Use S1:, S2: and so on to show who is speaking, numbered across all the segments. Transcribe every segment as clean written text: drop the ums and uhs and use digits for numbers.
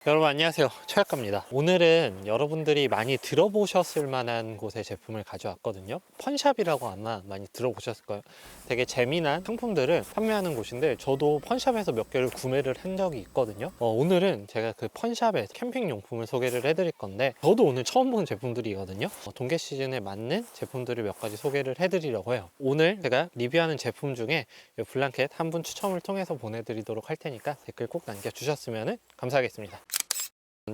S1: 여러분 안녕하세요, 최학과입니다. 오늘은 여러분들이 많이 들어보셨을 만한 곳의 제품을 가져왔거든요. 펀샵이라고 아마 많이 들어보셨을 거예요. 되게 재미난 상품들을 판매하는 곳인데 저도 펀샵에서 몇 개를 구매를 한 적이 있거든요. 오늘은 제가 그 펀샵의 캠핑 용품을 소개를 해드릴 건데 저도 오늘 처음 본 제품들이거든요. 동계 시즌에 맞는 제품들을 몇 가지 소개를 해드리려고 해요. 오늘 제가 리뷰하는 제품 중에 이 블랑켓 한 분 추첨을 통해서 보내드리도록 할 테니까 댓글 꼭 남겨주셨으면 감사하겠습니다.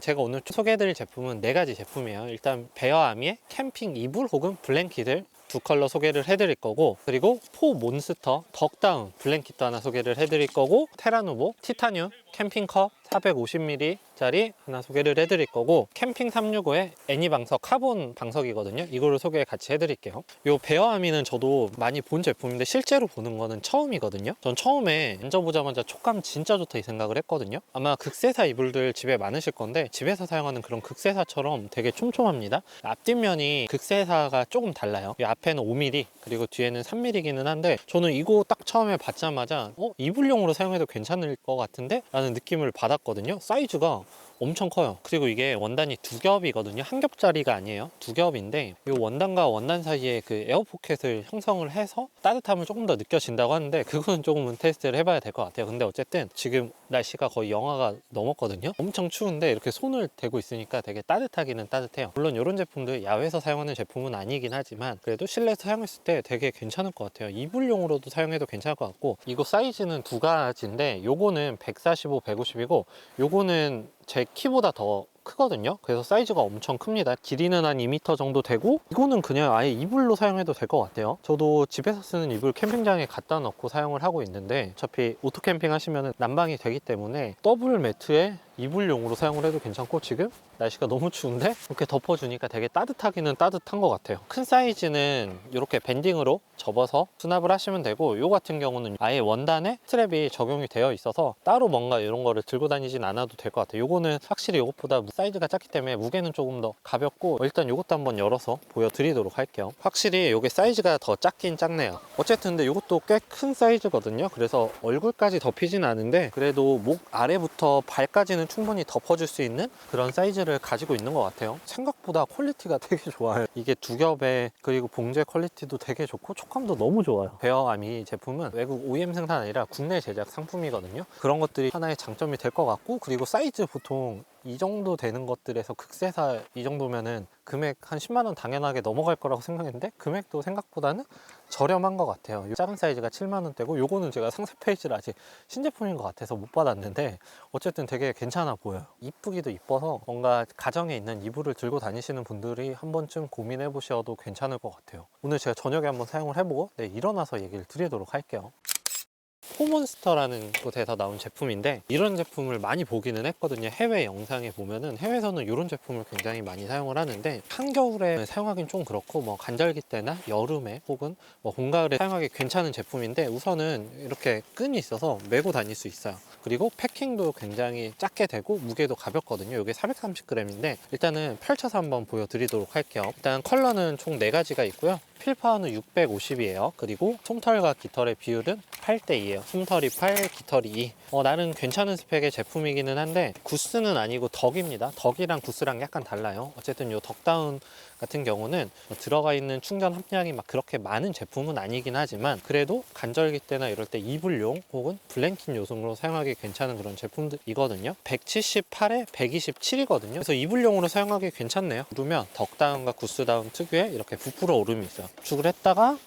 S1: 제가 오늘 소개해드릴 제품은 4가지 제품이에요. 일단 베어아미의 캠핑 이불 혹은 블랭킷을 두 컬러 소개를 해드릴 거고, 그리고 포 몬스터 덕다운 블랭킷도 하나 소개를 해드릴 거고, 테라누보 티타늄 캠핑컵 450ml 짜리 하나 소개를 해드릴 거고, 캠핑 365의 애니방석 카본 방석이거든요. 이거를 소개 같이 해드릴게요. 이 베어아미는 저도 많이 본 제품인데 실제로 보는 거는 처음이거든요. 전 처음에 만져보자마자 촉감 진짜 좋다 이 생각을 했거든요. 아마 극세사 이불들 집에 많으실 건데 집에서 사용하는 그런 극세사처럼 되게 촘촘합니다. 앞뒷면이 극세사가 조금 달라요. 이 앞에는 5mm 그리고 뒤에는 3mm이기는 한데 저는 이거 딱 처음에 받자마자 이불용으로 사용해도 괜찮을 것 같은데? 라는 느낌을 받았거든요. 사이즈가 엄청 커요. 그리고 이게 원단이 두 겹이거든요. 한 겹짜리가 아니에요. 두 겹인데 이 원단과 원단 사이에 그 에어포켓을 형성을 해서 따뜻함을 조금 더 느껴진다고 하는데 그거는 조금은 테스트를 해봐야 될 것 같아요. 근데 어쨌든 지금 날씨가 거의 영하가 넘었거든요. 엄청 추운데 이렇게 손을 대고 있으니까 되게 따뜻하기는 따뜻해요. 물론 이런 제품들 야외에서 사용하는 제품은 아니긴 하지만 그래도 실내에서 사용했을 때 되게 괜찮을 것 같아요. 이불용으로도 사용해도 괜찮을 것 같고, 이거 사이즈는 두 가지인데 요거는 145, 150이고 요거는 제 키보다 더 크거든요. 그래서 사이즈가 엄청 큽니다. 길이는 한 2m 정도 되고, 이거는 그냥 아예 이불로 사용해도 될 것 같아요. 저도 집에서 쓰는 이불 캠핑장에 갖다 놓고 사용을 하고 있는데 어차피 오토 캠핑 하시면 난방이 되기 때문에 더블 매트에 이불용으로 사용을 해도 괜찮고, 지금 날씨가 너무 추운데 이렇게 덮어주니까 되게 따뜻하기는 따뜻한 것 같아요. 큰 사이즈는 이렇게 밴딩으로 접어서 수납을 하시면 되고, 요 같은 경우는 아예 원단에 스트랩이 적용이 되어 있어서 따로 뭔가 이런 거를 들고 다니진 않아도 될 것 같아요. 요거는 확실히 요것보다 사이즈가 작기 때문에 무게는 조금 더 가볍고, 일단 요것도 한번 열어서 보여드리도록 할게요. 확실히 요게 사이즈가 더 작긴 작네요. 어쨌든 근데 요것도 꽤 큰 사이즈거든요. 그래서 얼굴까지 덮이진 않은데 그래도 목 아래부터 발까지는 충분히 덮어줄 수 있는 그런 사이즈를 가지고 있는 것 같아요. 생각보다 퀄리티가 되게 좋아요. 이게 두 겹에, 그리고 봉제 퀄리티도 되게 좋고 촉감도 너무 좋아요. 베어아미 제품은 외국 OEM 생산 아니라 국내 제작 상품이거든요. 그런 것들이 하나의 장점이 될 것 같고, 그리고 사이즈 보통 이 정도 되는 것들에서 극세사 이 정도면은 금액 한 10만원 당연하게 넘어갈 거라고 생각했는데 금액도 생각보다는 저렴한 것 같아요. 작은 사이즈가 7만원대고 요거는 제가 상세 페이지를 아직 신제품인 것 같아서 못 받았는데 어쨌든 되게 괜찮아 보여요. 이쁘기도 이뻐서 뭔가 가정에 있는 이불을 들고 다니시는 분들이 한 번쯤 고민해 보셔도 괜찮을 것 같아요. 오늘 제가 저녁에 한번 사용을 해보고 일어나서 얘기를 드리도록 할게요. 포몬스터라는 곳에서 나온 제품인데 이런 제품을 많이 보기는 했거든요. 해외 영상에 보면은, 해외에서는 이런 제품을 굉장히 많이 사용을 하는데 한겨울에 사용하기는 좀 그렇고 간절기 때나 여름에 혹은 봄 가을에 사용하기 괜찮은 제품인데, 우선은 이렇게 끈이 있어서 메고 다닐 수 있어요. 그리고 패킹도 굉장히 작게 되고 무게도 가볍거든요. 이게 430g인데 일단은 펼쳐서 한번 보여드리도록 할게요. 일단 컬러는 총 4가지가 있고요. 필파워는 650이에요. 그리고 솜털과 깃털의 비율은 8:2예요. 솜털이 8, 깃털이 2. 나는 괜찮은 스펙의 제품이기는 한데 구스는 아니고 덕입니다. 덕이랑 구스랑 약간 달라요. 어쨌든 요 덕다운 같은 경우는 들어가 있는 충전 함량이 막 그렇게 많은 제품은 아니긴 하지만 그래도 간절기 때나 이럴 때 이불용 혹은 블랭킷 요즘으로 사용하기 괜찮은 그런 제품들이거든요. 178에 127이거든요. 그래서 이불용으로 사용하기 괜찮네요. 누르면 덕다운과 구스다운 특유의 이렇게 부풀어 오름이 있어요. 축을 했다가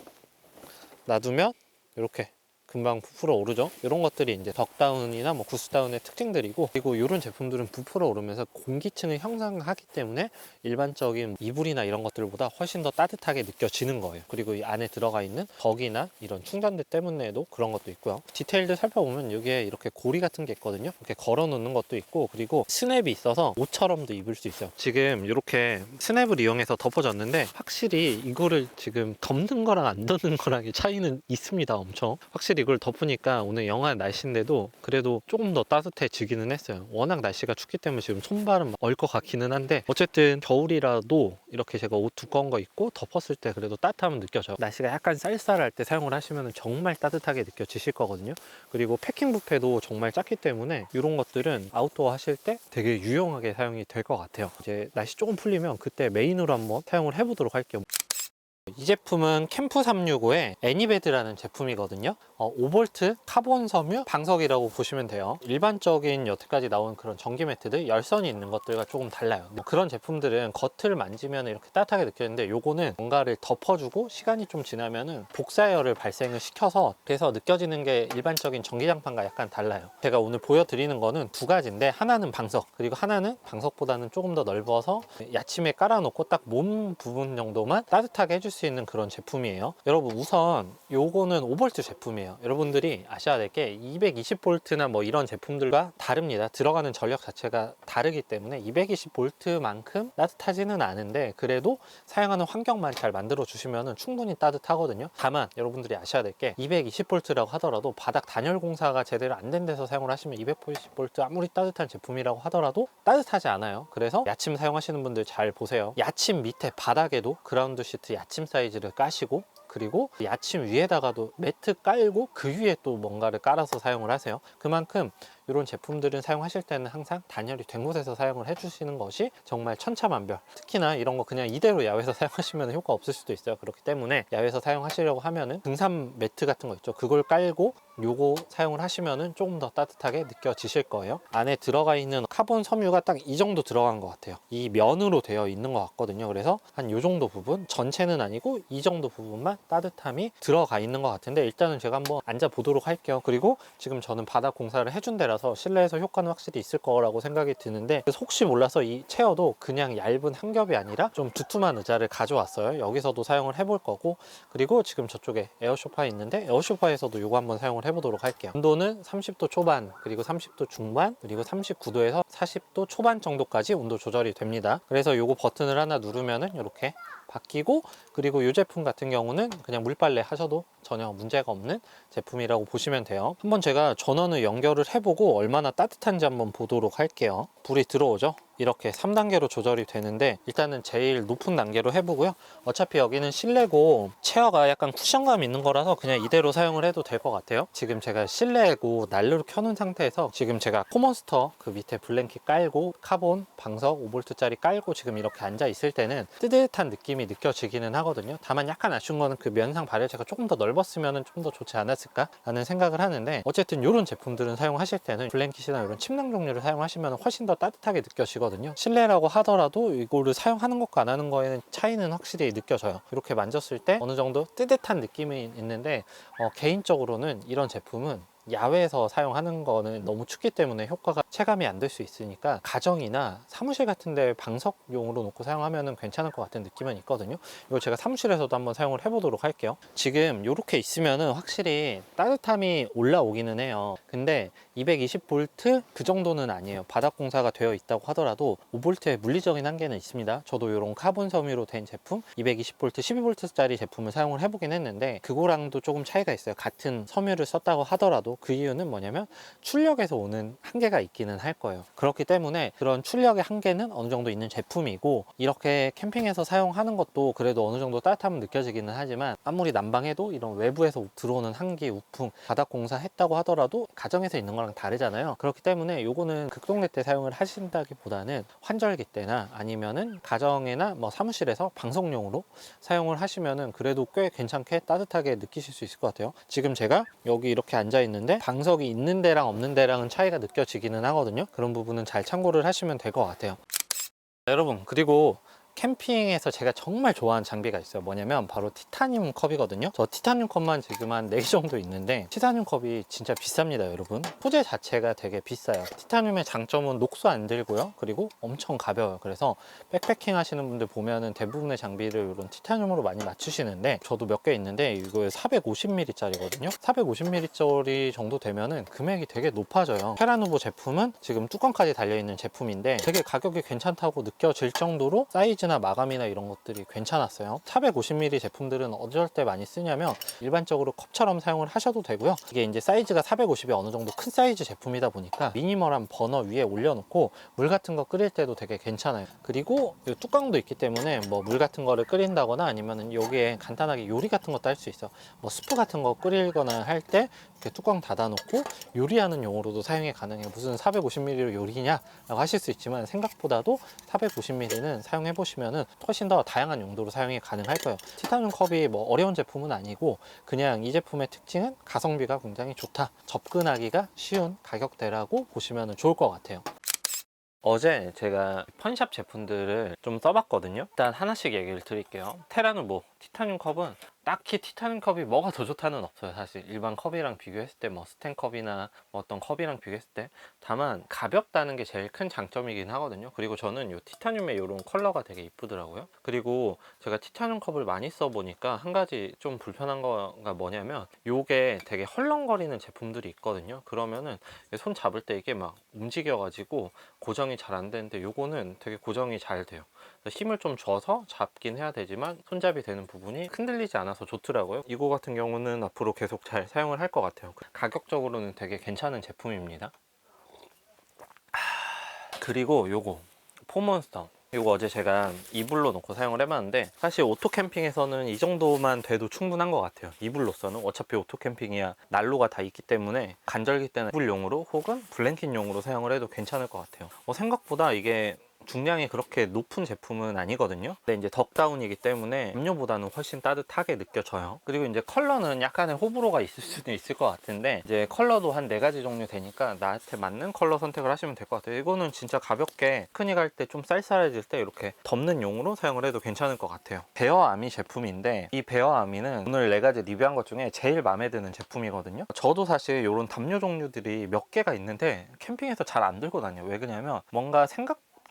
S1: 놔두면 이렇게 금방 부풀어 오르죠. 이런 것들이 이제 덕다운이나 구스다운의 특징들이고, 그리고 이런 제품들은 부풀어 오르면서 공기층을 형성하기 때문에 일반적인 이불이나 이런 것들보다 훨씬 더 따뜻하게 느껴지는 거예요. 그리고 이 안에 들어가 있는 덕이나 이런 충전대 때문에도 그런 것도 있고요. 디테일들 살펴보면 여기에 이렇게 고리 같은 게 있거든요. 이렇게 걸어 놓는 것도 있고, 그리고 스냅이 있어서 옷처럼도 입을 수 있어요. 지금 이렇게 스냅을 이용해서 덮어졌는데 확실히 이거를 지금 덮는 거랑 안 덮는 거랑의 차이는 있습니다. 엄청 확실히 확실히 이걸 덮으니까 오늘 영하 날씨인데도 그래도 조금 더 따뜻해지기는 했어요. 워낙 날씨가 춥기 때문에 지금 손발은 얼 것 같기는 한데 어쨌든 겨울이라도 이렇게 제가 옷 두꺼운 거 입고 덮었을 때 그래도 따뜻함은 느껴져요. 날씨가 약간 쌀쌀할 때 사용을 하시면 정말 따뜻하게 느껴지실 거거든요. 그리고 패킹 뷔페도 정말 작기 때문에 이런 것들은 아웃도어 하실 때 되게 유용하게 사용이 될 것 같아요. 이제 날씨 조금 풀리면 그때 메인으로 한번 사용을 해보도록 할게요. 이 제품은 캠프 365의 애니베드라는 제품이거든요. 5V 카본 섬유 방석이라고 보시면 돼요. 일반적인 여태까지 나온 그런 전기 매트들 열선이 있는 것들과 조금 달라요. 그런 제품들은 겉을 만지면 이렇게 따뜻하게 느껴지는데 요거는 뭔가를 덮어주고 시간이 좀 지나면은 복사열을 발생을 시켜서 그래서 느껴지는 게 일반적인 전기장판과 약간 달라요. 제가 오늘 보여드리는 거는 두 가지인데 하나는 방석, 그리고 하나는 방석보다는 조금 더 넓어서 야침에 깔아놓고 딱 몸 부분 정도만 따뜻하게 해줄 수 있는 그런 제품이에요. 여러분 우선 요거는 5V 제품이에요. 여러분들이 아셔야 될 게 220V나 뭐 이런 제품들과 다릅니다. 들어가는 전력 자체가 다르기 때문에 220V만큼 따뜻하지는 않은데 그래도 사용하는 환경만 잘 만들어 주시면 충분히 따뜻하거든요. 다만 여러분들이 아셔야 될 게 220V라고 하더라도 바닥 단열 공사가 제대로 안 된 데서 사용을 하시면 220V 아무리 따뜻한 제품이라고 하더라도 따뜻하지 않아요. 그래서 야침 사용하시는 분들 잘 보세요. 야침 밑에 바닥에도 그라운드 시트 야침 사이즈를 까시고 그리고 야침 위에다가도 매트 깔고 그 위에 또 뭔가를 깔아서 사용을 하세요. 그만큼 이런 제품들은 사용하실 때는 항상 단열이 된 곳에서 사용을 해주시는 것이 정말 천차만별. 특히나 이런 거 그냥 이대로 야외에서 사용하시면 효과 없을 수도 있어요. 그렇기 때문에 야외에서 사용하시려고 하면은 등산 매트 같은 거 있죠. 그걸 깔고 요거 사용을 하시면은 조금 더 따뜻하게 느껴지실 거예요. 안에 들어가 있는 카본 섬유가 딱 이 정도 들어간 것 같아요. 이 면으로 되어 있는 것 같거든요. 그래서 한 요 정도 부분, 전체는 아니고 이 정도 부분만 따뜻함이 들어가 있는 것 같은데 일단은 제가 한번 앉아 보도록 할게요. 그리고 지금 저는 바닥 공사를 해준 데라서 실내에서 효과는 확실히 있을 거라고 생각이 드는데 그래서 혹시 몰라서 이 체어도 그냥 얇은 한 겹이 아니라 좀 두툼한 의자를 가져왔어요. 여기서도 사용을 해볼 거고 그리고 지금 저쪽에 에어소파 있는데 에어소파에서도 이거 한번 사용을 해보도록 할게요. 온도는 30도 초반 그리고 30도 중반 그리고 39도에서 40도 초반 정도까지 온도 조절이 됩니다. 그래서 요거 버튼을 하나 누르면은 이렇게 바뀌고 그리고 이 제품 같은 경우는 그냥 물빨래 하셔도 전혀 문제가 없는 제품이라고 보시면 돼요. 한번 제가 전원을 연결을 해보고 얼마나 따뜻한지 한번 보도록 할게요. 불이 들어오죠? 이렇게 3단계로 조절이 되는데 일단은 제일 높은 단계로 해보고요. 어차피 여기는 실내고 체어가 약간 쿠션감 있는 거라서 그냥 이대로 사용을 해도 될 것 같아요. 지금 제가 실내고 난로를 켜놓은 상태에서 지금 제가 코몬스터 그 밑에 블랭킷 깔고 카본 방석 5V짜리 깔고 지금 이렇게 앉아 있을 때는 뜨뜻한 느낌이 느껴지기는 하거든요. 다만 약간 아쉬운 거는 그 면상 발열체가 조금 더 넓었으면 좀 더 좋지 않았을까 라는 생각을 하는데 어쨌든 이런 제품들은 사용하실 때는 블랭킷이나 이런 침낭 종류를 사용하시면 훨씬 더 따뜻하게 느껴지거든요. 실내라고 하더라도 이거를 사용하는 것과 안 하는 거에는 차이는 확실히 느껴져요. 이렇게 만졌을 때 어느 정도 뜨뜻한 느낌이 있는데 개인적으로는 이런 제품은 야외에서 사용하는 거는 너무 춥기 때문에 효과가 체감이 안 될 수 있으니까 가정이나 사무실 같은 데 방석용으로 놓고 사용하면 괜찮을 것 같은 느낌은 있거든요. 이거 제가 사무실에서도 한번 사용을 해보도록 할게요. 지금 이렇게 있으면 확실히 따뜻함이 올라오기는 해요. 근데 220V 그 정도는 아니에요. 바닥 공사가 되어 있다고 하더라도 5V의 물리적인 한계는 있습니다. 저도 이런 카본 섬유로 된 제품 220V, 12V짜리 제품을 사용을 해보긴 했는데 그거랑도 조금 차이가 있어요. 같은 섬유를 썼다고 하더라도 그 이유는 뭐냐면 출력에서 오는 한계가 있기는 할 거예요. 그렇기 때문에 그런 출력의 한계는 어느 정도 있는 제품이고 이렇게 캠핑에서 사용하는 것도 그래도 어느 정도 따뜻함은 느껴지기는 하지만 아무리 난방해도 이런 외부에서 들어오는 한기, 우풍, 바닥 공사 했다고 하더라도 가정에서 있는 거랑 다르잖아요. 그렇기 때문에 요거는 극동대 때 사용을 하신다기보다는 환절기 때나 아니면은 가정이나 뭐 사무실에서 방송용으로 사용을 하시면은 그래도 꽤 괜찮게 따뜻하게 느끼실 수 있을 것 같아요. 지금 제가 여기 이렇게 앉아 있는데 방석이 있는 데랑 없는 데랑은 차이가 느껴지기는 하거든요. 그런 부분은 잘 참고를 하시면 될 것 같아요. 여러분 그리고 캠핑에서 제가 정말 좋아하는 장비가 있어요. 뭐냐면 바로 티타늄 컵이거든요. 저 티타늄 컵만 지금 한 4개 정도 있는데 티타늄 컵이 진짜 비쌉니다, 여러분. 소재 자체가 되게 비싸요. 티타늄의 장점은 녹수 안 들고요. 그리고 엄청 가벼워요. 그래서 백패킹 하시는 분들 보면은 대부분의 장비를 이런 티타늄으로 많이 맞추시는데 저도 몇 개 있는데 이거 450ml짜리거든요. 450ml짜리 정도 되면은 금액이 되게 높아져요. 테라누보 제품은 지금 뚜껑까지 달려있는 제품인데 되게 가격이 괜찮다고 느껴질 정도로 사이즈는 볼트나 마감이나 이런 것들이 괜찮았어요. 450mm 제품들은 어쩔 때 많이 쓰냐면 일반적으로 컵처럼 사용을 하셔도 되고요. 이게 이제 사이즈가 450이 어느 정도 큰 사이즈 제품이다 보니까 미니멀한 버너 위에 올려놓고 물 같은 거 끓일 때도 되게 괜찮아요. 그리고 이 뚜껑도 있기 때문에 뭐 물 같은 거를 끓인다거나 아니면은 여기에 간단하게 요리 같은 것도 할 수 있어. 뭐 스프 같은 거 끓이거나 할 때 이렇게 뚜껑 닫아놓고 요리하는 용으로도 사용이 가능해요. 무슨 450ml로 요리냐 라고 하실 수 있지만 생각보다도 450ml는 사용해 보시면은 훨씬 더 다양한 용도로 사용이 가능할 거예요. 티타늄 컵이 뭐 어려운 제품은 아니고 그냥 이 제품의 특징은 가성비가 굉장히 좋다, 접근하기가 쉬운 가격대라고 보시면 좋을 것 같아요. 어제 제가 펀샵 제품들을 좀 써봤거든요. 일단 하나씩 얘기를 드릴게요. 테라누보 티타늄 컵은 딱히 티타늄 컵이 뭐가 더 좋다는 없어요. 사실 일반 컵이랑 비교했을 때 뭐 스텐컵이나 뭐 어떤 컵이랑 비교했을 때 다만 가볍다는 게 제일 큰 장점이긴 하거든요. 그리고 저는 이 티타늄의 이런 컬러가 되게 이쁘더라고요. 그리고 제가 티타늄 컵을 많이 써보니까 한 가지 좀 불편한 거가 뭐냐면 요게 되게 헐렁거리는 제품들이 있거든요. 그러면은 손 잡을 때 이게 막 움직여 가지고 고정이 잘 안 되는데 요거는 되게 고정이 잘 돼요. 힘을 좀 줘서 잡긴 해야 되지만 손잡이 되는 부분이 흔들리지 않아서 좋더라고요. 이거 같은 경우는 앞으로 계속 잘 사용을 할 것 같아요. 가격적으로는 되게 괜찮은 제품입니다. 그리고 요거 포몬스터, 이거 어제 제가 이불로 놓고 사용을 해봤는데 사실 오토 캠핑에서는 이 정도만 돼도 충분한 것 같아요. 이불로서는 어차피 오토 캠핑이야 난로가 다 있기 때문에 간절기 때는 이불용으로 혹은 블랭킷용으로 사용을 해도 괜찮을 것 같아요. 생각보다 이게 중량이 그렇게 높은 제품은 아니거든요. 근데 이제 덕다운이기 때문에 음료보다는 훨씬 따뜻하게 느껴져요. 그리고 이제 컬러는 약간의 호불호가 있을 수도 있을 것 같은데 이제 컬러도 한 4가지 종류 되니까 나한테 맞는 컬러 선택을 하시면 될 것 같아요. 이거는 진짜 가볍게 피크닉 할 때 좀 쌀쌀해질 때 이렇게 덮는 용으로 사용을 해도 괜찮을 것 같아요. 베어 아미 제품인데 이 베어 아미는 오늘 4가지 리뷰한 것 중에 제일 마음에 드는 제품이거든요. 저도 사실 이런 담요 종류들이 몇 개가 있는데 캠핑에서 잘 안 들고 다녀요. 왜 그러냐면 뭔가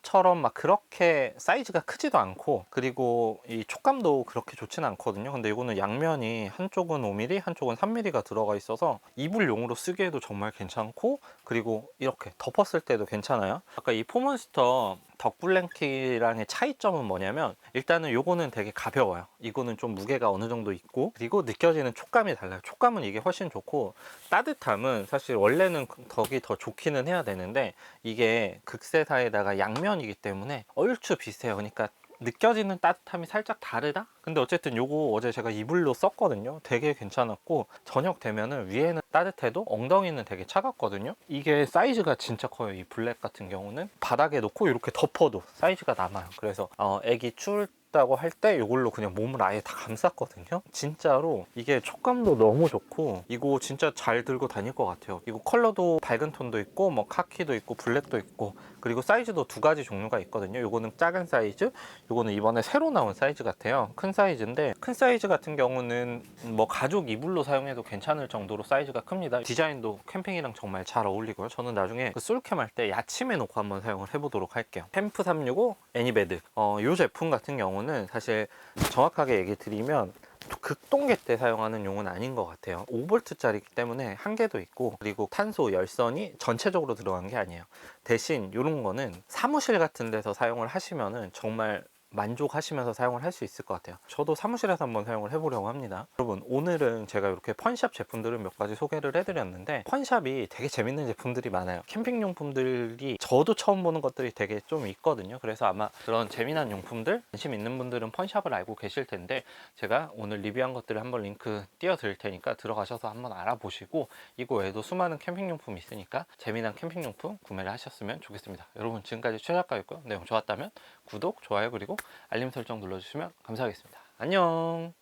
S1: 처럼 막 그렇게 사이즈가 크지도 않고 그리고 이 촉감도 그렇게 좋지는 않거든요. 근데 이거는 양면이 한쪽은 5mm 한쪽은 3mm가 들어가 있어서 이불용으로 쓰기에도 정말 괜찮고 그리고 이렇게 덮었을 때도 괜찮아요. 아까 이 포몬스터 덕블랭킷랑의 차이점은 뭐냐면 일단은 요거는 되게 가벼워요. 이거는 좀 무게가 어느 정도 있고 그리고 느껴지는 촉감이 달라요. 촉감은 이게 훨씬 좋고 따뜻함은 사실 원래는 덕이 더 좋기는 해야 되는데 이게 극세사에다가 양면이기 때문에 얼추 비슷해요. 그러니까 느껴지는 따뜻함이 살짝 다르다? 근데 어쨌든 요거 어제 제가 이불로 썼거든요. 되게 괜찮았고 저녁 되면은 위에는 따뜻해도 엉덩이는 되게 차갑거든요. 이게 사이즈가 진짜 커요. 이 블랙 같은 경우는 바닥에 놓고 이렇게 덮어도 사이즈가 남아요. 그래서 애기 추울 다고 할 때 이걸로 그냥 몸을 아예 다 감쌌거든요. 진짜로 이게 촉감도 너무 좋고 이거 진짜 잘 들고 다닐 것 같아요. 이거 컬러도 밝은 톤도 있고 뭐 카키도 있고 블랙도 있고 그리고 사이즈도 2가지 종류가 있거든요. 요거는 작은 사이즈, 요거는 이번에 새로 나온 사이즈 같아요. 큰 사이즈인데 큰 사이즈 같은 경우는 뭐 가족 이불로 사용해도 괜찮을 정도로 사이즈가 큽니다. 디자인도 캠핑이랑 정말 잘 어울리고요. 저는 나중에 그 솔캠 할 때 야침에 놓고 한번 사용을 해보도록 할게요. 캠프 365 애니베드 요 제품 같은 경우는 사실 정확하게 얘기 드리면 극동계 때 사용하는 용은 아닌 것 같아요. 5V짜리이기 때문에 한계도 있고 그리고 탄소 열선이 전체적으로 들어간 게 아니에요. 대신 이런 거는 사무실 같은 데서 사용을 하시면은 정말 만족하시면서 사용을 할 수 있을 것 같아요. 저도 사무실에서 한번 사용을 해보려고 합니다. 여러분 오늘은 제가 이렇게 펀샵 제품들을 몇 가지 소개를 해드렸는데 펀샵이 되게 재밌는 제품들이 많아요. 캠핑 용품들이 저도 처음 보는 것들이 되게 좀 있거든요. 그래서 아마 그런 재미난 용품들 관심 있는 분들은 펀샵을 알고 계실 텐데 제가 오늘 리뷰한 것들을 한번 링크 띄워 드릴 테니까 들어가셔서 한번 알아보시고 이거 외에도 수많은 캠핑 용품이 있으니까 재미난 캠핑 용품 구매를 하셨으면 좋겠습니다. 여러분 지금까지 최작가였고요. 내용 좋았다면 구독, 좋아요 그리고 알림 설정 눌러주시면 감사하겠습니다. 안녕.